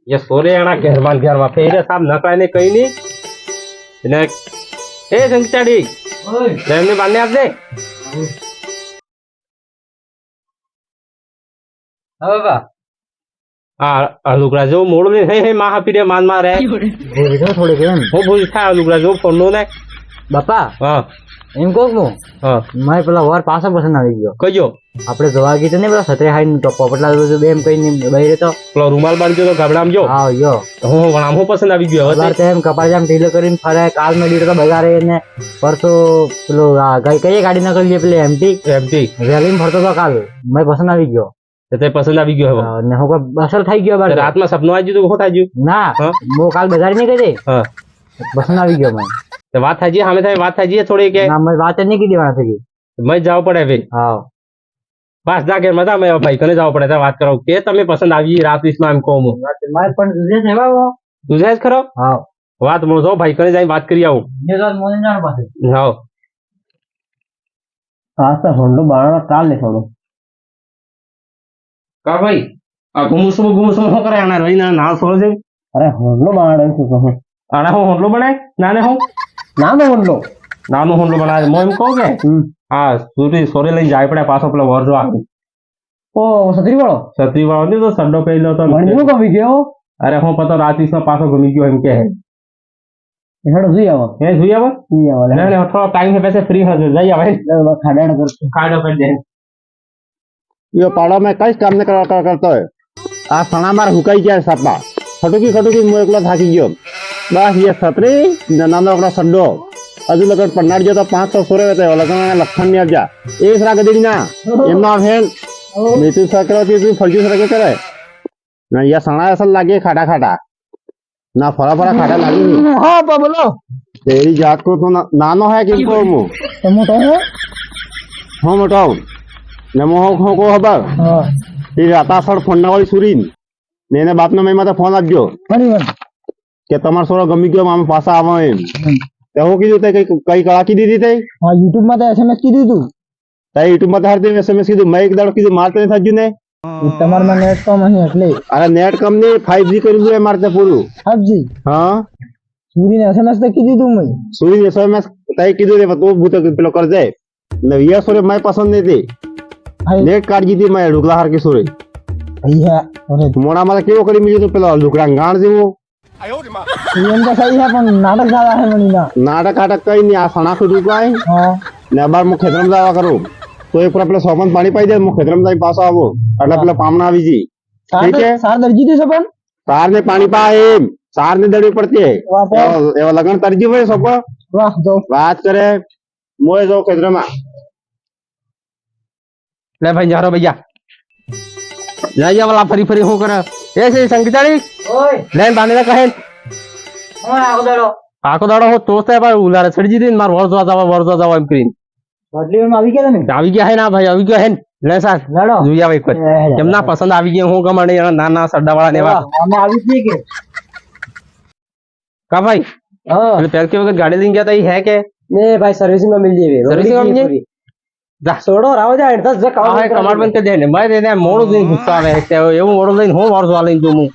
ये सोरे आना घर में फेरे साहब नकाय ने कहीं नहीं ने ए संचाड़ी ओए ने बांधने आप दे हां बाबा लुकड़ा जो मोड़ में है मां पीरे मान मार है बोल थोड़े के हो बोल था लुकड़ा जो फोन नो ने बापा हां એમ કહું હું હા મારે પેલા વાર પાછા પસંદ આવી ગયો કયો આપણે જોવા ગઈ તો ને પેલા સત્રે હાઈ તો પોપટલા બધું બેમ કઈ બહેરે તો પેલો રૂમાલ બાંધ્યો તો ગાબડામ જો હા યો હું વણામો પસંદ આવી ગયો હવે તેમ કપાળજામ ઢીલો કરીને ફરે કાલ મે લીધો તો બગારે ને પરસો પેલો કઈ ગાડી ના કરી પેલે એમટી રેલીમ ફરતો તો કાલ મેં પસંદ આવી ગયો તે પસંદ આવી ગયો હવે ને હું અસર થઈ ગયો બાર રાતમાં સપનું આવી ગયું તો હું થઈ ગયું ના હું કાલ બજાર ની ગઈ હા પસંદ આવી ગયો મને तो बात था जी हमें था बात था जी थोड़ी के ना मैं बात नहीं की दीवाना थी मैं जाओ पड़े भाई हां बस जाके मजा मैं भाई कने जाओ पड़े था बात करो के तमे पसंद आवी रात इसमें हम कोम मैं पण तुझे है बाबा तुझे करो हां बात बोलो जो भाई कने जाई बात करी आऊं ये बात मोने जान पासे हां आज तो होंडो बाड़ा काल ले छोड़ो का भाई आ घुमुसो हो करे आना रही ना छोड़ दे अरे होंडो बाड़ा को कहो आना हो होंडो बनाए नाने हो नानो होंडो बनाए मो एम कहूं के हां सूरी सोरे लई जाय पड़े पाछो पेलो वरजो आवे ओ छतरी वाळो नहीं तो सड्डो पेलो तो मणियो गमी गयो अरे हो पता रात इसमें पाछो गमी गयो एम के है हेडो जुई आवा ले थोड़ा टाइम है वैसे फ्री हो जाई आवे खाड़ा कर दे यो पाड़ा में कई काम ने करता है आ सना मार हुकाई गया सापा खटुकी मो एकलो थाकी गयो बस ये छतरी नानो अपना सड्डो अजू लगन पन्नाड जो तो 500 सोरे होते लगन लखन ने जा एक रा गदीनी ना एमना फेन मीतु सक्राती तू फलजू सरे करे ना या सणा असल लागे खाटा ना फरा खाटा लागे हां बोलो तेरी जात को तो नानो है किनको मु तो मोटो है हां मोटो ने मो को खबर हां ई राता सर फोन वाली सुरीन नेने बाप ने मैं फोन आपजो के तमार सोरो गमी गयो मामे पासा आवे एम ते हो कीधु ते कई कला की दीदी ते हां YouTube में ते SMS की दीदू ते YouTube में हर दिन SMS की दू मैं एक दाड़ की मारते नहीं थाजू ने तमार में नेट कम है એટલે अरे नेट कम ने 5G કરી દે મારતે પૂરું 5G हां सूरी ने SMS ते की दीदू मैं सूरी ने SMS ते कीधु दे तो भूत पेलो कर दे ने ये सोरे मैं पसंद नहीं थी नेट काट दी मैं ढुकला हर के सोरे भैया अरे मोड़ा माला केવો કરી મીજો તો પેલો ઢુકડા ગાણ જેવો ये तो सही है पर नाटक ज्यादा है मनीना नाटक कई नहीं आ सणा खुद को आए हां ने बार मु खेतरम जावा करो तो एक पेला सोमन पानी पाई दे मु खेतरम जाई पास आवो એટલે પેલા પામણા આવી જી ठीक है सार दर्जी दे सबन सार ने पानी पाए सार ने दड़ी पड़ती है एवा लगन तरजी होय सब वाह जो बात करे मोए जो खेतरमा ले भाई जारो भैया जाइए वाला फरी हो कर ऐसे संगीताड़ी ओए लेन बांधने कहे ओए आको दाड़ो हो तोस्ते है पर उलारे छड़जी दिन मार वर्जो जावा एम क्रीन बदली में आवी गया है ना भाई आवी गया है ले साथ लड़ो जुया भाई कुछ केमना पसंद आवी गया हो गमणे नाना सड्डा वाला ने हमें आवी थी के का भाई हां पहले के वक्त गाड़ी लेके गया था ये है के ने भाई सर्विसिंग में मिल जेवे सर्विसिंग में मिल जा छोड़ो राव जा 10 जका है कमांड बन के दे ने मैं देने मोड़ो दिन गुस्सा आवे है एवं मोड़ो दिन हो वर्ष वाले दो मु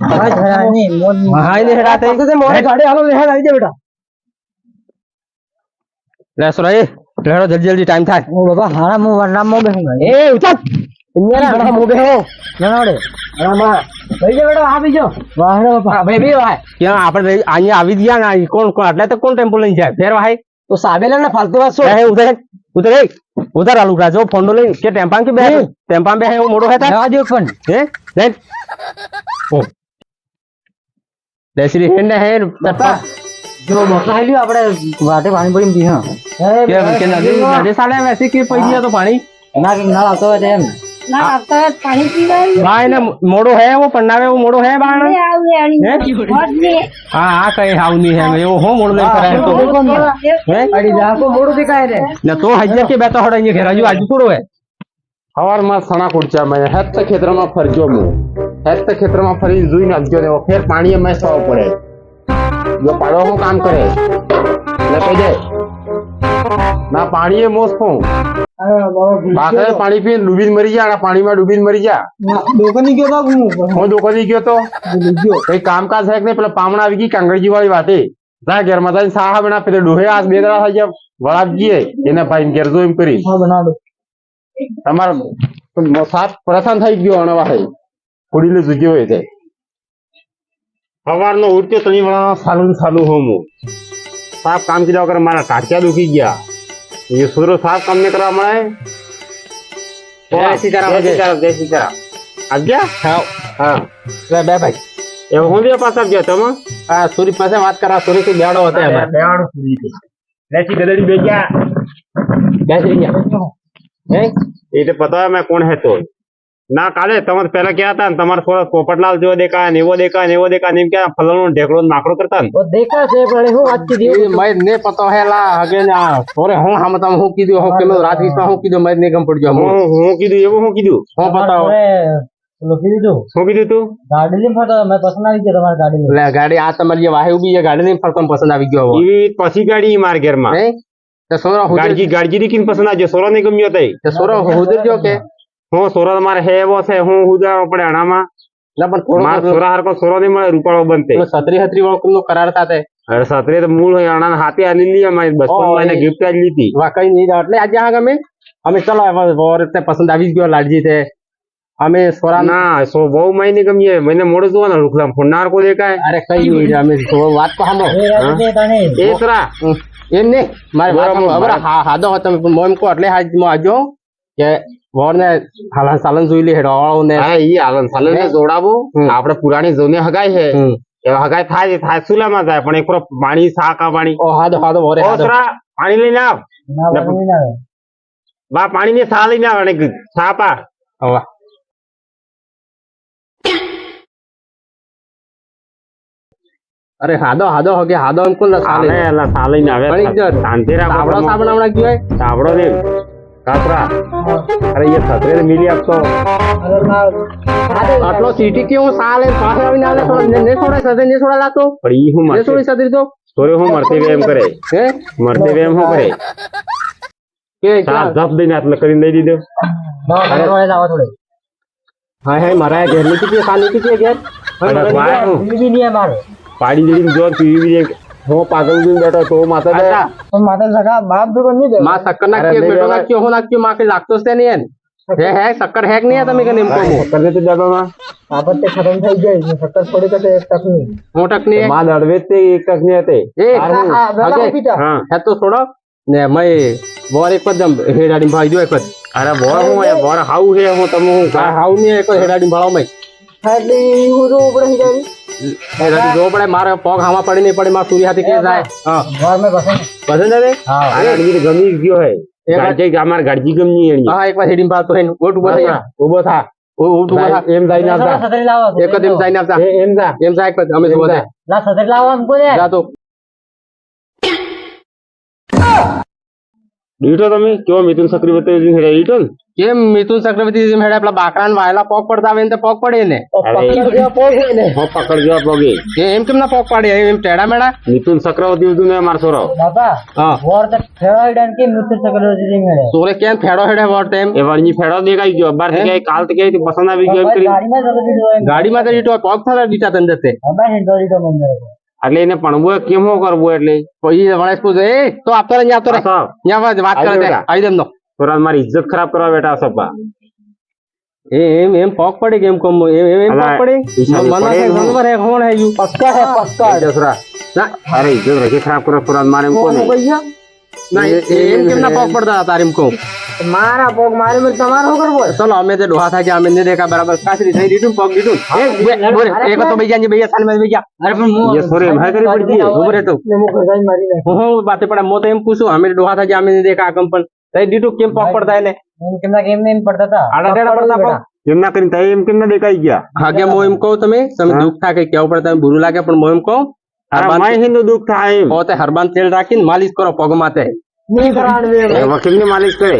हां ने हटाते से मोड़े गाड़ी हालो ले आई दे बेटा ले सुराई लेड़ो जल्दी टाइम था ओ बाबा हारा मु नाम मो बेहूंगा ए उतर इंजरा बड़ा मो बेहो ननाडे रामा भाई जो बेटा આવી જો વાહડો બાપા ભાઈ બે ભાઈ ક્યાં આપણે અહીંયા આવી ગયા ના કોણ એટલે તો કોણ ટેમ્પો લઈને જાય ફેર ભાઈ તો સાબેલા ને फालतू बात सो उधर आलू राजो फोन ले के टेम्पांग के बे है वो मोड़ो है था आजो फोन है ले ओ देसी हेंड है पापा जो मोटा है लियो આપણે વાટે પાણી પડી મી હા કે નદી સાલે વैसे કે પડી दिया तो पानी ना આવતો હોય એમ ना આવતો હોય पानी पी गई भाई ने मोड़ो है वो पन्नावे वो मोड़ो है बाण हां आ कहीं हाउ नहीं है वो हो मोड़ ले करे तो है अड़ी जा को मोड़ो दिखाए रे ना तो हज्जे के बेटा होड़ा ये घेराजू आज छोड़ो है हवार में सणा कुड़चा मैं हेत क्षेत्र में फरजो मु हेत क्षेत्र में फरी जुई न जो ने फिर पानी में सो पड़े जो पाड़ो को काम करे ले कह दे ना पानी मोस को બાકરે પાણી પીને ડૂબીને મરી જા અને પાણીમાં ડૂબીને મરી જા દુકાની ગયો તો હું દુકાને ગયો તો કઈ કામકાજ છે કે નહીં? પેલા પામણા આવી ગઈ કાંગળજી વાળી વાતે જા ઘેરમાં જઈને સાહ બના પેલે ડોહે આજ 2 દાડા થઈ ગયા વળાવજીએ એને ભાઈ ઘેર જો એમ કરી હા બનાવો તમારો સાત પ્રસન્ન થઈ ગયો અણવા હે કુડીલે જુગ્યો હોય છે સવારનો ઉઠ્યો તણી વાળા સાલું હું સાફ કામ કર્યા વગર મારા ટાંક્યા દુખી ગયા એ સુરો સાફ કામ ને કરવા મળે જય સીતારામ આજ્યા હા બે ભાઈ એવું હું બે પાછા ગયા તમે આ સુરી પાસે વાત કરા સુરી થી બેડો હતો એમાં બેવાડું સુરી થી લેસી ગદડી બે ગયા બેસી ગયા હે એ તો પતા મેં કોણ હે તો ના કાલે તમે પેલા ક્યાં હતા ને તમારા થોડા પોપટલાલ જેવો દેખાય ને એવો દેખાય ને એવો દેખાય ને એમ ક્યાં ફલાણો ઢેકડો નાકડો કરતા ને वो देखा से पड़े हो आज की दी मैं ने पता है ला अगे ना थोड़े हूं हम तम हूं कीधु हूं के रात की हूं कीधु मैं ने कम पड़ गया હું કીધું એવું હું કીધું हूं बताओ लो फिर जो શું કીધું તું गाड़ी में फटा मैं पसंद आई गया तुम्हारी गाड़ी में ले गाड़ी आ તમારી વાહે ઉભી છે ગાડી ની ફરકમ પસંદ આવી ગયો હવે એવી પછી ગાડી માર ઘેરમાં નહીં તો સોરા ગાડી ની કિન પસંદ આવજો સોરો ને ગમ્યો તઈ તો સોરા હુદર જો કે હું સોરો મારે હે એવો છે હું હુદારો પડે આણામાં ના પણ થોડો માર સોરા હરકો સોરો ને મળે રૂપાળો બનતે સત્રી હત્રી વાળો નો કરાર થાતે અરે સતરે તો મૂળ હોય આણા હાથે આની લી અમારી 55 મહિને ગિફ્ટ આલી લીધી વાકઈ નહીં એટલે આજે આ ગમે અમે ચલો ઓર તે પસંદ આવી ગયો લાડજી તે અમે સોરા ના સો બહુ મહિને ગમીએ મને મોડું જોવાના રૂખલામ ફોનાર કો દેખાય અરે કઈ નહીં અમે વાત તો સાંભળો ये रात में ताने એ સરા એમ નહીં મારે ખબર હા હાદો તમે મોમ કો એટલે હાજ મો આજો કે વોર ને હાલન સાલન જોઈ લે હેડવાળો ને હા ઈ આલન સાલે ને જોડાવો આપણે પુરાણી જોને હગાઈ હે એ હગાઈ થાય સુલામાં જાય પણ એકરો પાણી સાકા પાણી ઓ હાદો હાદો વોરે ઓ હાદો સરા પાણી લઈને આવ ना बनी ना બા પાણી ને સા લઈને આવ અને સાપા વાહ અરે હાદો હાદો હગે હાદો એમ કોણ સાલે આલે એલા સા લઈને આવે ઘણી જ શાંતિ રાખો આપડો સાબણ હમણાં ગયો હે તાવડો ને કાતરા અરે એ સતરે મિલી આપતો अरे ना આટલો સિટી કેવો સાલે પાસે આવીને આલે થોડો ને છોડે સદે ને છોડા લાગતો પણ ઈ હું ને મરતે છોડી સદરી તો સોરે હું મરતે એમ કરે હે મરતે એમ હું કરે કે સા જપ દઈને આટલે કરીને દઈ દીધો ना वाले लावा थोड़े હા હે મારા ઘર ની કીધી સાની કીધી ઘર અરે વાહ હું भी नहीं है मारे પાડી દીધી જો ટીવી બી હું પાગલ બી બેઠો તો માથા દે અચ્છા तो माता सका बाप भी बन नहीं दे માં શક્કર અરે નાખી નહીં બેટો હવે. નાખ્યો હું નાખ્યો માં કે લાગતો છે નહીં હે શક્કર હે કે નહીં તમે કે નેમ કો કરને તો જાબામાં आपत ते खत्म થઈ ગઈ ને સક્કર થોડી કતે એક તક નહીં મોટક ની માં દડવે તે એક તક ની હતી એ આ વેલા હગે. પીતા હા હે તો છોડો ને મય બોર એક જ હેડાડી ભાઈ જો એક જ અરે બોર હું એ બોર હાઉ હે હું તમે હું હા હાઉ ની એક જ હેડાડી ભાળો મય એટલે હું જો ઉપર હી ગઈ હેડાડી જો પડે મારે પગ હામાં પડી નહીં પડે માર સૂર્ય હાથી કે જાય હા ઘર में बसन પસંદ આવે हां અરે અડવી ગમી ગયો હે એક ગાડી અમાર ગાડી ગમી એની હા એક વાર હેડીને ભાળતો હે ઓટ ઉભો થઈ ઉભો થા ઓટ ઉભો થા એમ જાય ના सतरी सतरी लावा એક જ એમ જાય આપતા એમ જા એમ જાય એક જ અમે જોવા જાય ला सतरी लावा हमको दे જા તો ડીટો તમે કેવો મિથુન ચક્રવર્તી હેડે ડીટો ને કેમ મિથુન ચક્રવર્તી જેમ હેડા પેલા બાકરાને વાયલા પોક પડતા આવે ને તે પોક પડે ને पकड़ गया पोग ने હો પકડજો પગે એમ કેમ ના પોક પાડે એમ ટેડા મેડા મિથુન ચક્રવર્તી ઉદુ ને માર સોરો बाबा હા और तक फेवरेट डन के मित्र चक्रवर्ती जी मेरे સોરે કેમ ફેડો હેડે વોટ ટાઈમ એ વાળની ફેડો દેખાઈ ગયો બાર થી કાલ થી કઈ પસંદ આવી ગયો એમ કરી गाड़ी में सतरी जो है ગાડીમાં તો રીટો પોક થતા દીટા તંદર તે बाबा हिंदोरी तो मन मेरे એટલે એને પણવો કેમ હો કરવો એટલે પછી વણેશ પૂછે એ તો આપતો રે ન્યા આપતો રે પાછો ન્યા વાત કરે તે આવી દેમ નો થોડા મારી ઇજ્જત ખરાબ કરવા બેઠા સપા એમ એમ પોક પડે કેમ કોમ એમ એમ પોક અલા, પડે ઈશાની મના પડે છે હું. જનવર હે કોણ હે યુ पक्का है पक्का દસરા ના અરે ઇજ્જત રખી ખરાબ કરો થોડા મારે એમ કોને भैया ના એમ કેમ ના પોક પડતા હતા તારીમ કો मारा पोग मारे में तुम्हारा होकर बोल ચલો અમે તે ડોહા થાય અમે ને દેખા બરાબર કાસરી થઈ દીધું પગ દીધું એક તો ભૈયા ની ભૈયા સાલ માં ભૈયા अरे पर मुंह ये सोरे भाई करी पड़ती है ઉભરે તો ने मुंह खजाई मारी ने હું બાતે પડે મો તો એમ પૂછું અમે ડોહા થાય અમે ને દેખા કંપન થઈ દીધું કેમ પોક પડતા એને कितना गेम में पड़ता था આડા ટેડા પડતા પોક એમ ના કરીને તઈ એમ કેમ ના દેખાઈ ગયા હાગે મો એમ કહું તમે દુઃખ થાય કે કેવું પડે તમે બુરું લાગે પણ મો એમ કહું અરે માય હિન્દુ દુઃખ થાય એમ પોતે હરબાન તેલ રાખીને માલિશ કરો પગ માથે नहीं कराने में એ વકીલ ની માલિશ કરે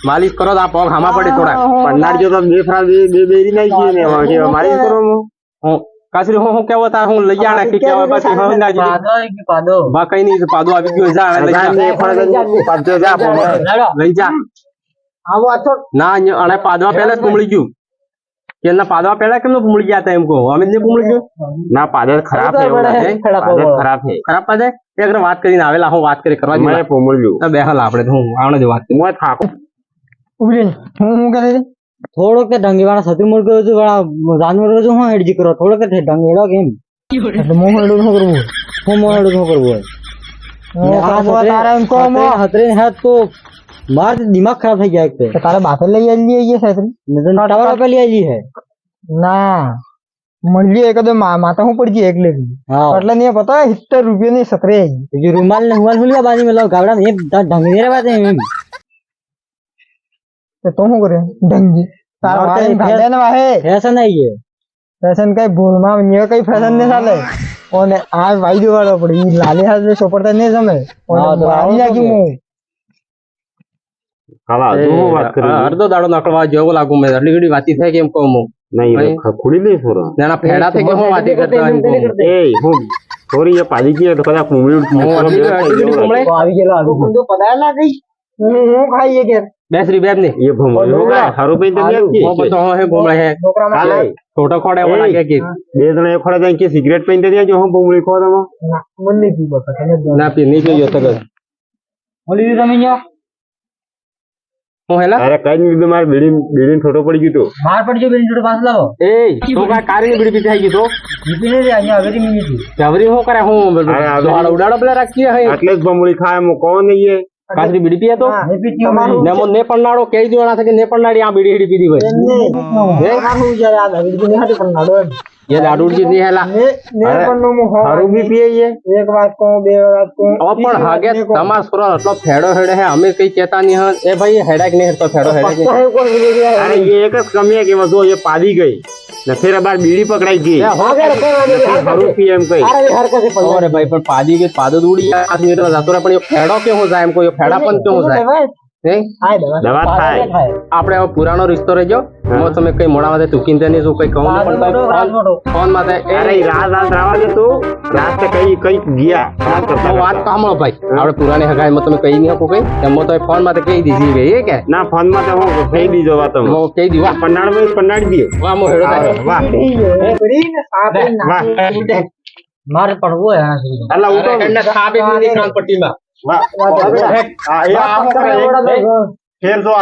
માલિશ કરો તો આ પગ હામાં પડે થોડા પન્નાર જો તો બે ફરા બે બેરી નાઈ ગઈ ને હવે કે માલિશ કરો હું હું કાસરી હું કેવો તા હું લઈ જાણે કે કેવા પછી હવે ના જી पादो की पादो બા કઈ નહીં પાદો આવી ગયો જા લઈ જા જાન ને ફરજ પાછો જા પણ लड़ो લઈ જા આવો આછો ના અને પાદવા પહેલા જ પૂમળી ગયું કે ના પાદવા પહેલા કેમ પૂમળી ગયા હતા એમ કહો અમે જ નહીં પૂમળી ગયું ના પાદર ખરાબ છે એવું લાગે. પાદર ખરાબ છે ખરાબ પાદે એક વાત કરીને આવેલા હું વાત કરી કરવા મને પોમળ્યું બેહલ આપણે તો હું આવડે જ વાત કરી મોય થાક ઉભી રહી હું કરે છે થોડોક તે ઢંગીવાળા સતી મુર્ગ જાનવર હું હેડજી કરો થોડોક તે ઢંગેડો કેમ એટલે મોહ એડું શું કરવું હું મોડું શું કરવું હોય તારા એમ કહો મો હતરે હાથ તો માર દિમાગ ખરાબ થઈ ગયા એક તો તારે બાપે લઈ આવીએ છે સાહેબ ટાવર पे ले आई है ના મળીએ એકદમ માતા હું પડી ગઈ એકલે हाँ એટલે ને પતા 70 રૂપિયાની સતરે આવી जो रुमाल ने हुआ हुआ बाजी में लो गावड़ा में ढंग नहीं रहते हैं તો તો શું કરે ઢંગી તારા મારે વાળે તો ભાડે ને વાહે ऐसा नहीं है ફેશન કઈ ભૂલમાં ને કઈ ફેશન ને ચાલે ઓને આ વાઈડો વાળો પડે ઈ લાલે હાથે સોપડતા ને જમે હા, તો આવો ઓને તો નાખી હું કાલા તું હું વાત કરી અડધો દાડો નકળવા જેવો લાગુ મેં એટલી ઘડી વાતી થાય કે એમ કહું હું નહીં ખુડી લઈ સોરો એના ફેડા થઈ ગયા હું વાતી કરતા એમ કહું એ હું થોડી એ પાડી ગઈ તો કદાચ પૂમળ્યું એટલી ઘડી પૂમળે આવી ગયેલો આવી તો પડાયેલા ગઈ હું ખાઈએ કે બેસરી બેબ ને એ ભમળ્યું કાંઈ સારું પૈન તો નહીં હું બધો હે ભૂમળે હે છોકરા કાલે છોટો ખોડે એવો લાગે કે બે જણા એક ખોડા જાય કે સિગરેટ પૈન તો દેજો હું ભમળી ખો તમે ના મન નહીં પી બકા તમે ના પી નહીં જોઈએ તો બોલી તમે યો હું હેલા અરે કઈ નહીં લીધું મારે બીડી ફોટો પડી ગયું તું માર પડ જો બેન જોડે પાસ લાવો એ તો કા કારી બીડી પીતી આવી ગઈ તો જીપી ને અહીંયા આગળ મિનિટ જવરી હું કરે હું અરે, હવે- દોડ ઉડાડો પેલા રાખી હે એટલે જ ભમળી ખાય હું કોણ નહીં કાચરી બીડી પીએ તો તમારું ને મો ને પણનાડો કઈ દેવાના છે કે ને પણનાડી આ બીડી હીડી પીધી ભાઈ મારું જ્યારે આ ગાડી ને હાથે પણ નાડો એમ ये दाडूजी नहीं हैला ને પણ નો મો સારું બી પીએ છે એક વાત કહું બે વાત કહું अब पण हागे तमार सुरा એટલો ફેડો હેડે હે અમે કઈ કહેતા નહીં હન એ ભાઈ હેડક નહીં હેડતો ફેડો હેડે અરે ये एक જ કમી है कि वो ये पादी गई ने फिर बार बीड़ी पकड़ाई गई सारू पी एम कई અરે ભાઈ પણ પાદી કે પાદો દૂડી 5 મીટર જતો રહે પણ એ ફેડો કેવો જાય એમ કોઈ ફેડા પણ કેવો જાય હે दवा થાય આપણે હવે પુરાણો રિશ્તો રહેજો હું તમે કઈ મોડામાં તુકીન તેની શું કઈ કહું નહીં પણ ફોન માં अरे रात रात रावा दे तू रात से कई गया बात करता વાત સાંભળો ભાઈ આપણે પુરાણી હગાઈમાં તમે કઈ નહીં હકો કઈ એમ તો ફોન માં કહી દીધી ગઈ એ કે ना फोन में तो हो कही दीजो बात હું કહી દીવા पन्नाड़ में पन्नाड़ दिए વાહ મો હેડો થાય वाह वाह મારે પડવું હે આના સુધી अल्लाह उठो એમને સાબે ની કાન પટ્ટીમાં वाह आ ये आप खेल दो